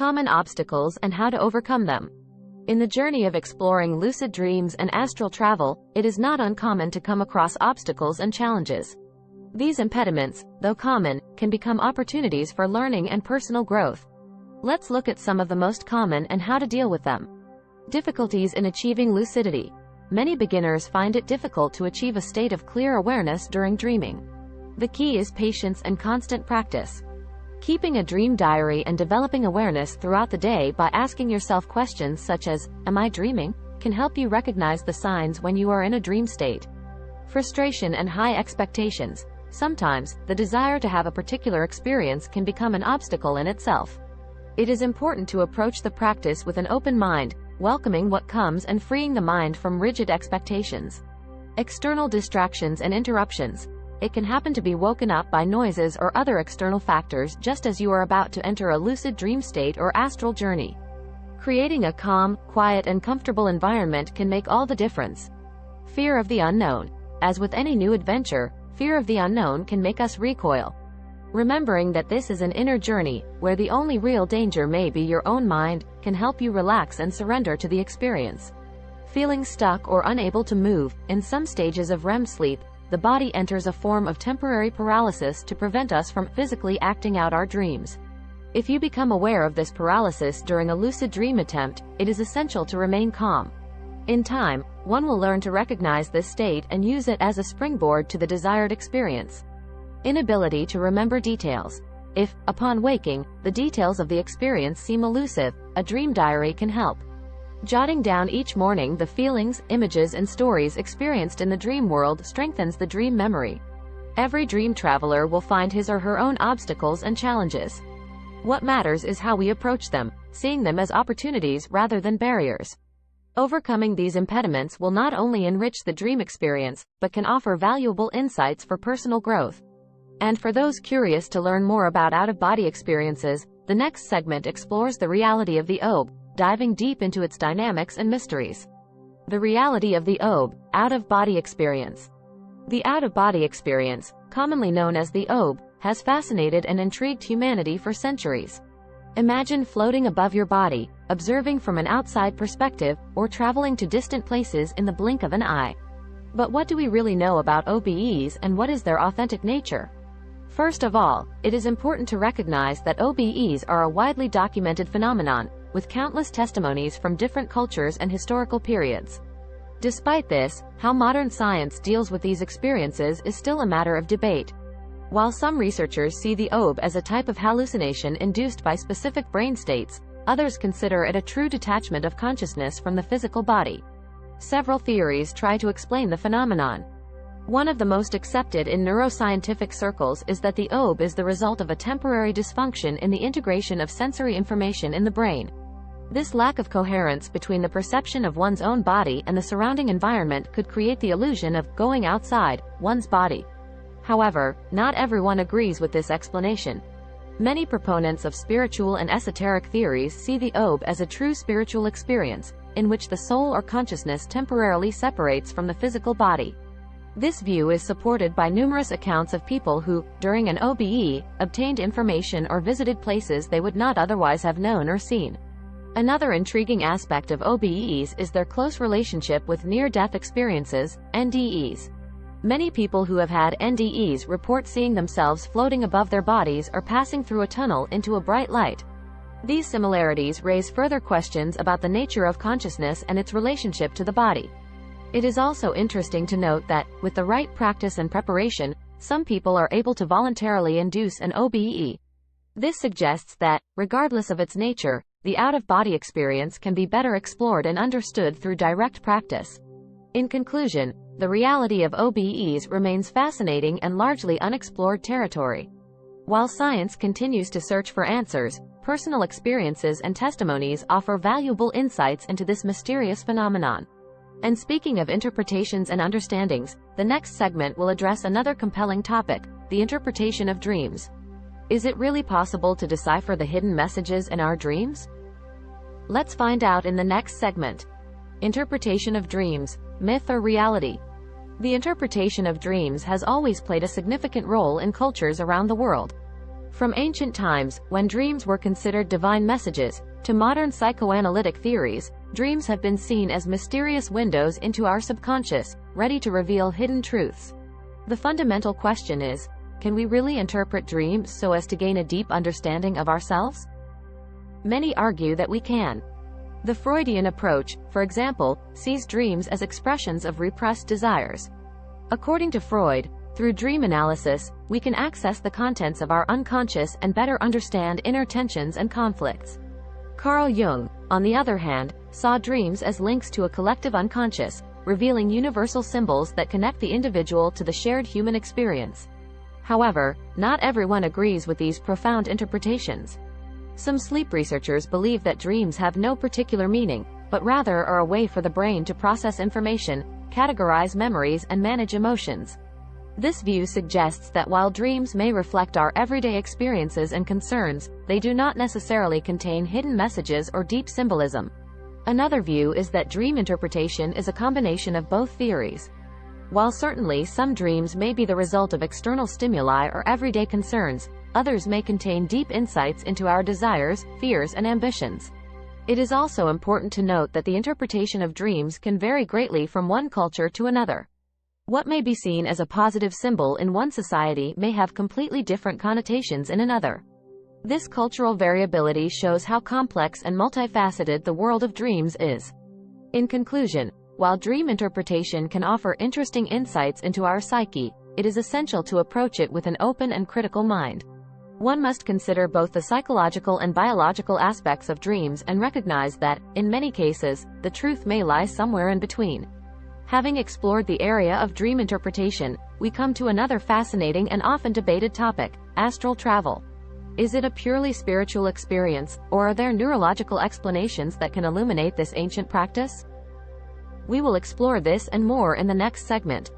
common obstacles and how to overcome them. In the journey of exploring lucid dreams and astral travel, it is not uncommon to come across obstacles and challenges. These impediments, though common, can become opportunities for learning and personal growth. Let's look at some of the most common and how to deal with them. Difficulties in achieving lucidity. Many beginners find it difficult to achieve a state of clear awareness during dreaming. The key is patience and constant practice. Keeping a dream diary and developing awareness throughout the day by asking yourself questions such as, "Am I dreaming?" can help you recognize the signs when you are in a dream state. Frustration and high expectations. Sometimes, the desire to have a particular experience can become an obstacle in itself. It is important to approach the practice with an open mind, welcoming what comes and freeing the mind from rigid expectations. External distractions and interruptions. It can happen to be woken up by noises or other external factors just as you are about to enter a lucid dream state or astral journey. Creating a calm, quiet, and comfortable environment can make all the difference. Fear of the unknown. As with any new adventure, fear of the unknown can make us recoil. Remembering that this is an inner journey, where the only real danger may be your own mind, can help you relax and surrender to the experience. Feeling stuck or unable to move. In some stages of REM sleep, the body enters a form of temporary paralysis to prevent us from physically acting out our dreams. If you become aware of this paralysis during a lucid dream attempt, it is essential to remain calm. In time, one will learn to recognize this state and use it as a springboard to the desired experience. Inability to remember details. If, upon waking, the details of the experience seem elusive, a dream diary can help. Jotting down each morning the feelings, images, and stories experienced in the dream world strengthens the dream memory. Every dream traveler will find his or her own obstacles and challenges. What matters is how we approach them, seeing them as opportunities rather than barriers. Overcoming these impediments will not only enrich the dream experience, but can offer valuable insights for personal growth. And for those curious to learn more about out-of-body experiences, the next segment explores the reality of the OB, diving deep into its dynamics and mysteries. The reality of the OB, out-of-body experience. The out-of-body experience, commonly known as the OB, has fascinated and intrigued humanity for centuries. Imagine floating above your body, observing from an outside perspective, or traveling to distant places in the blink of an eye. But what do we really know about OBEs and what is their authentic nature? First of all, it is important to recognize that OBEs are a widely documented phenomenon, with countless testimonies from different cultures and historical periods. Despite this, how modern science deals with these experiences is still a matter of debate. While some researchers see the OB as a type of hallucination induced by specific brain states, others consider it a true detachment of consciousness from the physical body. Several theories try to explain the phenomenon. One of the most accepted in neuroscientific circles is that the OB is the result of a temporary dysfunction in the integration of sensory information in the brain. This lack of coherence between the perception of one's own body and the surrounding environment could create the illusion of going outside one's body. However, not everyone agrees with this explanation. Many proponents of spiritual and esoteric theories see the OB as a true spiritual experience, in which the soul or consciousness temporarily separates from the physical body. This view is supported by numerous accounts of people who, during an OBE, obtained information or visited places they would not otherwise have known or seen. Another intriguing aspect of OBEs is their close relationship with near-death experiences, NDEs. Many people who have had NDEs report seeing themselves floating above their bodies or passing through a tunnel into a bright light. These similarities raise further questions about the nature of consciousness and its relationship to the body. It is also interesting to note that, with the right practice and preparation, some people are able to voluntarily induce an OBE. This suggests that, regardless of its nature, the out-of-body experience can be better explored and understood through direct practice. In conclusion, the reality of OBEs remains fascinating and largely unexplored territory. While science continues to search for answers, personal experiences and testimonies offer valuable insights into this mysterious phenomenon. And speaking of interpretations and understandings, the next segment will address another compelling topic, the interpretation of dreams. Is it really possible to decipher the hidden messages in our dreams? Let's find out in the next segment. Interpretation of dreams, myth or reality? The interpretation of dreams has always played a significant role in cultures around the world. From ancient times, when dreams were considered divine messages, to modern psychoanalytic theories, dreams have been seen as mysterious windows into our subconscious, ready to reveal hidden truths. The fundamental question is, can we really interpret dreams so as to gain a deep understanding of ourselves? Many argue that we can. The Freudian approach, for example, sees dreams as expressions of repressed desires. According to Freud, through dream analysis, we can access the contents of our unconscious and better understand inner tensions and conflicts. Carl Jung, on the other hand, saw dreams as links to a collective unconscious, revealing universal symbols that connect the individual to the shared human experience. However, not everyone agrees with these profound interpretations. Some sleep researchers believe that dreams have no particular meaning, but rather are a way for the brain to process information, categorize memories, and manage emotions. This view suggests that while dreams may reflect our everyday experiences and concerns, they do not necessarily contain hidden messages or deep symbolism. Another view is that dream interpretation is a combination of both theories. While certainly some dreams may be the result of external stimuli or everyday concerns, others may contain deep insights into our desires, fears, and ambitions. It is also important to note that the interpretation of dreams can vary greatly from one culture to another. What may be seen as a positive symbol in one society may have completely different connotations in another. This cultural variability shows how complex and multifaceted the world of dreams is. In conclusion, while dream interpretation can offer interesting insights into our psyche, it is essential to approach it with an open and critical mind. One must consider both the psychological and biological aspects of dreams and recognize that, in many cases, the truth may lie somewhere in between. Having explored the area of dream interpretation, we come to another fascinating and often debated topic: astral travel. Is it a purely spiritual experience, or are there neurological explanations that can illuminate this ancient practice? We will explore this and more in the next segment.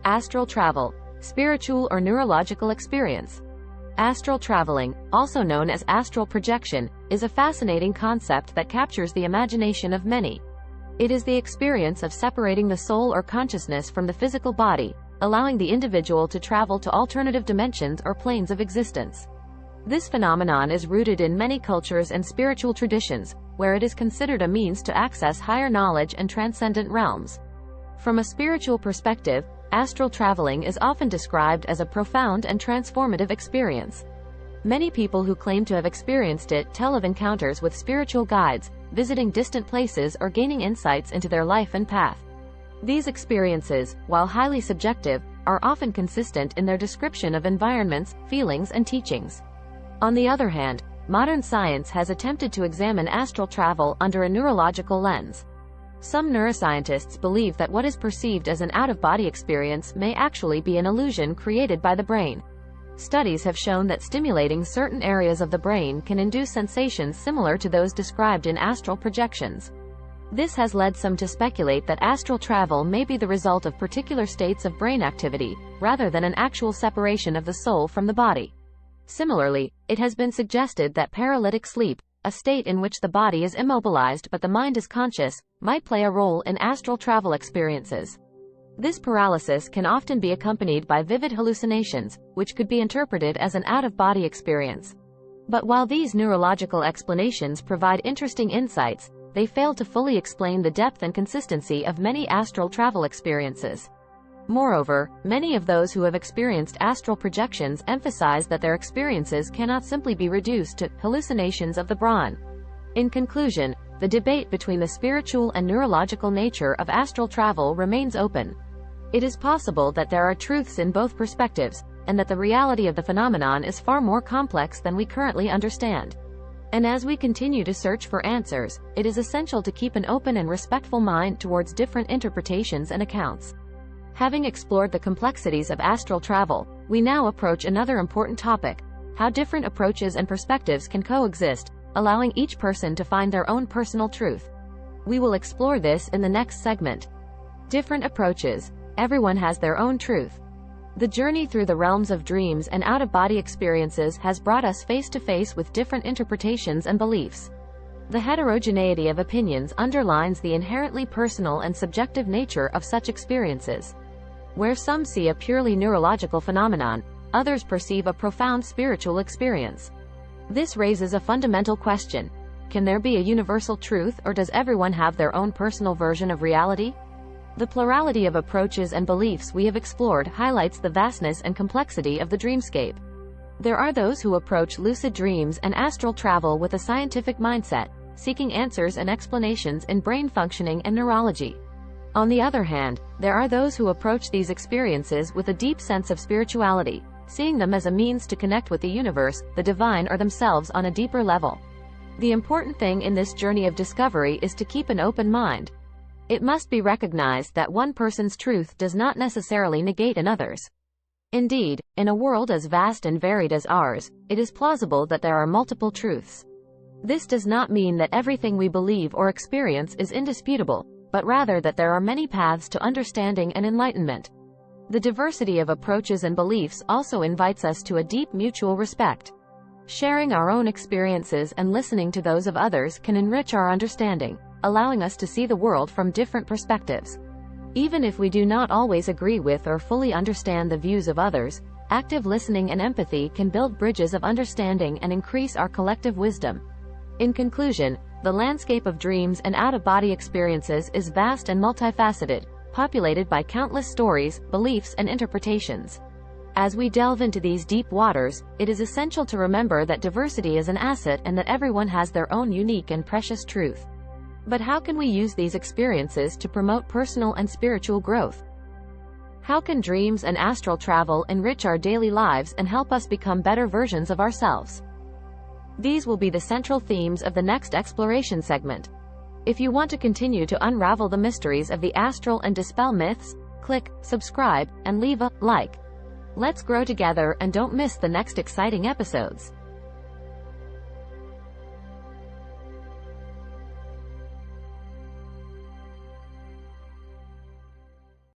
Astral travel, spiritual or neurological experience. Astral traveling, also known as astral projection, is a fascinating concept that captures the imagination of many. It is the experience of separating the soul or consciousness from the physical body, allowing the individual to travel to alternative dimensions or planes of existence. This phenomenon is rooted in many cultures and spiritual traditions, where it is considered a means to access higher knowledge and transcendent realms. From a spiritual perspective, astral traveling is often described as a profound and transformative experience. Many people who claim to have experienced it tell of encounters with spiritual guides, visiting distant places, or gaining insights into their life and path. These experiences, while highly subjective, are often consistent in their description of environments, feelings, and teachings. On the other hand, modern science has attempted to examine astral travel under a neurological lens. Some neuroscientists believe that what is perceived as an out-of-body experience may actually be an illusion created by the brain. Studies have shown that stimulating certain areas of the brain can induce sensations similar to those described in astral projections. This has led some to speculate that astral travel may be the result of particular states of brain activity, rather than an actual separation of the soul from the body. Similarly, it has been suggested that paralytic sleep, a state in which the body is immobilized but the mind is conscious, might play a role in astral travel experiences. This paralysis can often be accompanied by vivid hallucinations, which could be interpreted as an out-of-body experience. But while these neurological explanations provide interesting insights, they fail to fully explain the depth and consistency of many astral travel experiences. Moreover, many of those who have experienced astral projections emphasize that their experiences cannot simply be reduced to hallucinations of the brain. In conclusion, the debate between the spiritual and neurological nature of astral travel remains open. It is possible that there are truths in both perspectives, and that the reality of the phenomenon is far more complex than we currently understand. And as we continue to search for answers, it is essential to keep an open and respectful mind towards different interpretations and accounts. Having explored the complexities of astral travel, we now approach another important topic: how different approaches and perspectives can coexist, allowing each person to find their own personal truth. We will explore this in the next segment. Different approaches. Everyone has their own truth. The journey through the realms of dreams and out-of-body experiences has brought us face to face with different interpretations and beliefs. The heterogeneity of opinions underlines the inherently personal and subjective nature of such experiences. Where some see a purely neurological phenomenon, others perceive a profound spiritual experience. This raises a fundamental question. Can there be a universal truth, or does everyone have their own personal version of reality? The plurality of approaches and beliefs we have explored highlights the vastness and complexity of the dreamscape. There are those who approach lucid dreams and astral travel with a scientific mindset, seeking answers and explanations in brain functioning and neurology. On the other hand, there are those who approach these experiences with a deep sense of spirituality, seeing them as a means to connect with the universe, the divine, or themselves on a deeper level. The important thing in this journey of discovery is to keep an open mind. It must be recognized that one person's truth does not necessarily negate another's. Indeed, in a world as vast and varied as ours, it is plausible that there are multiple truths. This does not mean that everything we believe or experience is indisputable, but rather that there are many paths to understanding and enlightenment. The diversity of approaches and beliefs also invites us to a deep mutual respect. Sharing our own experiences and listening to those of others can enrich our understanding, allowing us to see the world from different perspectives. Even if we do not always agree with or fully understand the views of others, active listening and empathy can build bridges of understanding and increase our collective wisdom. In conclusion, the landscape of dreams and out-of-body experiences is vast and multifaceted, populated by countless stories, beliefs, and interpretations. As we delve into these deep waters, it is essential to remember that diversity is an asset and that everyone has their own unique and precious truth. But how can we use these experiences to promote personal and spiritual growth? How can dreams and astral travel enrich our daily lives and help us become better versions of ourselves? These will be the central themes of the next exploration segment. If you want to continue to unravel the mysteries of the astral and dispel myths, click subscribe and leave a like. Let's grow together and don't miss the next exciting episodes.